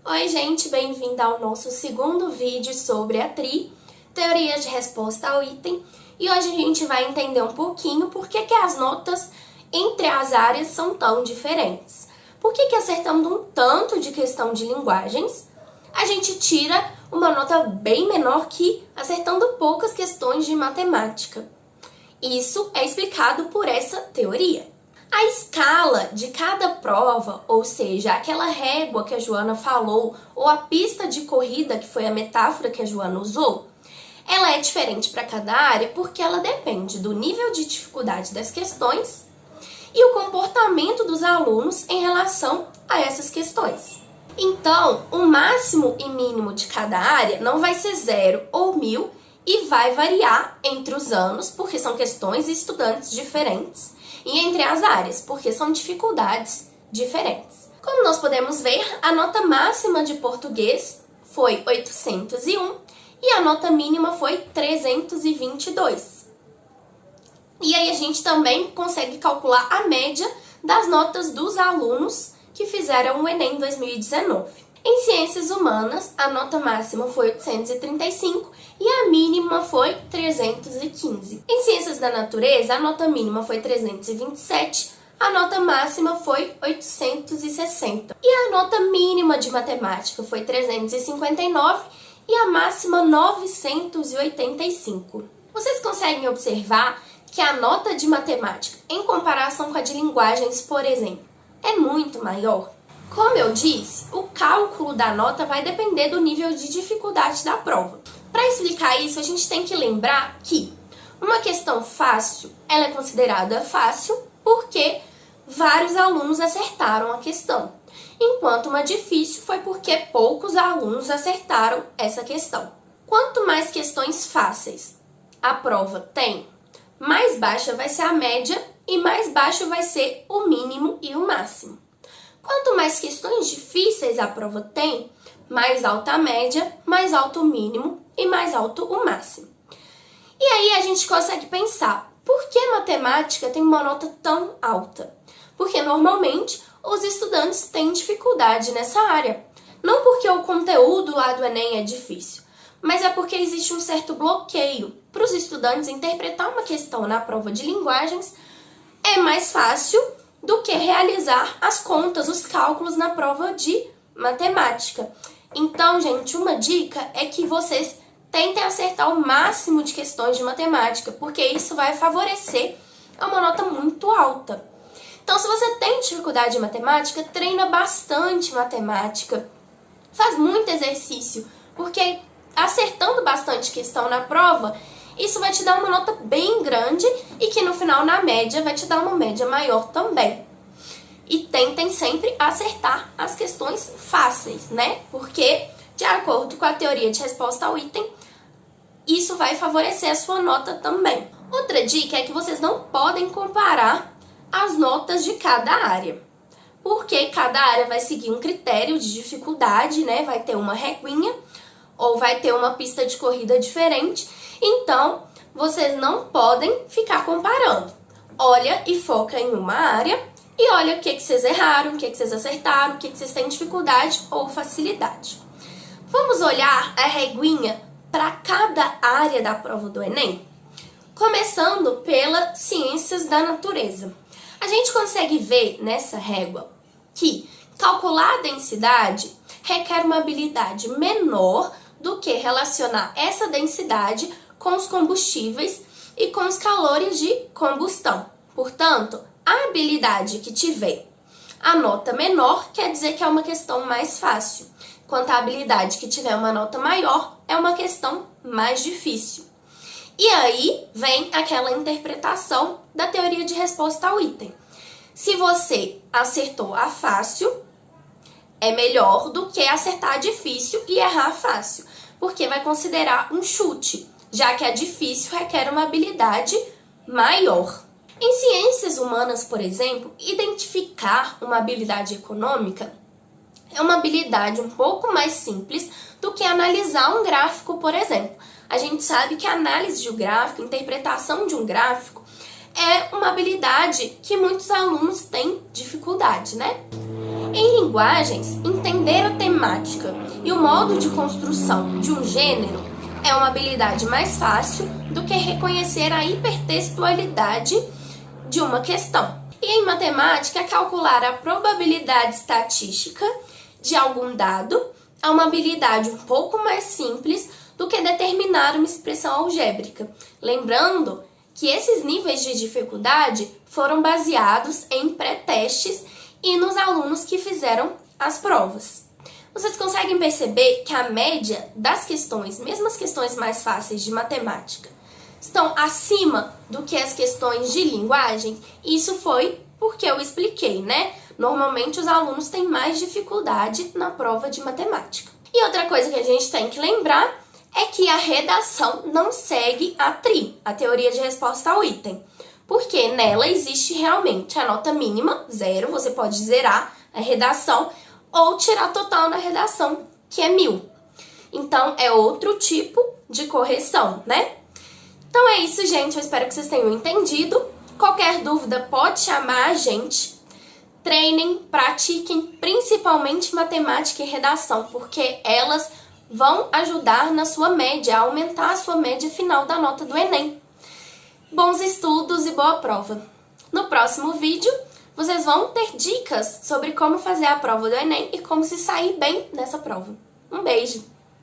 Oi, gente, bem-vinda ao nosso segundo vídeo sobre a TRI, Teoria de Resposta ao Item, e hoje a gente vai entender um pouquinho por que as notas entre as áreas são tão diferentes. Por que acertando um tanto de questão de linguagens, a gente tira uma nota bem menor que acertando poucas questões de matemática. Isso é explicado por essa teoria. A escala de cada prova, ou seja, aquela régua que a Joana falou, ou a pista de corrida, que foi a metáfora que a Joana usou, ela é diferente para cada área porque ela depende do nível de dificuldade das questões e o comportamento dos alunos em relação a essas questões. Então, o máximo e mínimo de cada área não vai ser 0 ou 1000 e vai variar entre os anos, porque são questões e estudantes diferentes, e entre as áreas, porque são dificuldades diferentes. Como nós podemos ver, a nota máxima de português foi 801 e a nota mínima foi 322. E aí a gente também consegue calcular a média das notas dos alunos que fizeram o Enem 2019. Em Ciências Humanas, a nota máxima foi 835 e a mínima foi 315. Em Ciências da Natureza, a nota mínima foi 327, a nota máxima foi 860. E a nota mínima de Matemática foi 359 e a máxima 985. Vocês conseguem observar que a nota de Matemática, em comparação com a de Linguagens, por exemplo, é muito maior? Como eu disse, o cálculo da nota vai depender do nível de dificuldade da prova. Para explicar isso, a gente tem que lembrar que uma questão fácil, ela é considerada fácil porque vários alunos acertaram a questão, enquanto uma difícil foi porque poucos alunos acertaram essa questão. Quanto mais questões fáceis a prova tem, mais baixa vai ser a média e mais baixo vai ser o mínimo e o máximo. Quanto mais questões difíceis a prova tem, mais alta a média, mais alto o mínimo e mais alto o máximo. E aí a gente consegue pensar, por que matemática tem uma nota tão alta? Porque normalmente os estudantes têm dificuldade nessa área. Não porque o conteúdo lá do Enem é difícil, mas é porque existe um certo bloqueio. Para os estudantes interpretar uma questão na prova de linguagens é mais fácil do que realizar as contas, os cálculos na prova de matemática. Então, gente, uma dica é que vocês tentem acertar o máximo de questões de matemática, porque isso vai favorecer uma nota muito alta. Então, se você tem dificuldade em matemática, treina bastante matemática, faz muito exercício, porque acertando bastante questão na prova, isso vai te dar uma nota bem grande e que no final, na média, vai te dar uma média maior também. E tentem sempre acertar as questões fáceis, né? Porque, de acordo com a teoria de resposta ao item, isso vai favorecer a sua nota também. Outra dica é que vocês não podem comparar as notas de cada área, porque cada área vai seguir um critério de dificuldade, né? Vai ter uma reguinha ou vai ter uma pista de corrida diferente. Então, vocês não podem ficar comparando. Olha e foca em uma área e olha o que vocês erraram, o que vocês acertaram, o que vocês têm dificuldade ou facilidade. Vamos olhar a reguinha para cada área da prova do Enem? Começando pela Ciências da Natureza. A gente consegue ver nessa régua que calcular a densidade requer uma habilidade menor do que relacionar essa densidade com os combustíveis e com os calores de combustão. Portanto, a habilidade que tiver a nota menor quer dizer que é uma questão mais fácil, enquanto a habilidade que tiver uma nota maior é uma questão mais difícil. E aí vem aquela interpretação da teoria de resposta ao item. Se você acertou a fácil, é melhor do que acertar a difícil e errar a fácil, porque vai considerar um chute, já que a difícil requer uma habilidade maior. Em Ciências Humanas, por exemplo, identificar uma habilidade econômica é uma habilidade um pouco mais simples do que analisar um gráfico, por exemplo. A gente sabe que a análise de um gráfico, interpretação de um gráfico, é uma habilidade que muitos alunos têm dificuldade, né? Em linguagens, entender a temática e o modo de construção de um gênero é uma habilidade mais fácil do que reconhecer a hipertextualidade de uma questão. E em matemática, calcular a probabilidade estatística de algum dado é uma habilidade um pouco mais simples do que determinar uma expressão algébrica. Lembrando que esses níveis de dificuldade foram baseados em pré-testes e nos alunos que fizeram as provas. Vocês conseguem perceber que a média das questões, mesmo as questões mais fáceis de matemática, estão acima do que as questões de linguagem? Isso foi porque eu expliquei, né? Normalmente os alunos têm mais dificuldade na prova de matemática. E outra coisa que a gente tem que lembrar é que a redação não segue a TRI, a teoria de resposta ao item, porque nela existe realmente a nota mínima, 0, você pode zerar a redação ou tirar total na redação, que é 1000. Então, é outro tipo de correção, né? Então é isso, gente. Eu espero que vocês tenham entendido. Qualquer dúvida, pode chamar a gente. Treinem, pratiquem principalmente matemática e redação, porque elas vão ajudar na sua média, a aumentar a sua média final da nota do Enem. Bons estudos e boa prova! No próximo vídeo, vocês vão ter dicas sobre como fazer a prova do Enem e como se sair bem nessa prova. Um beijo!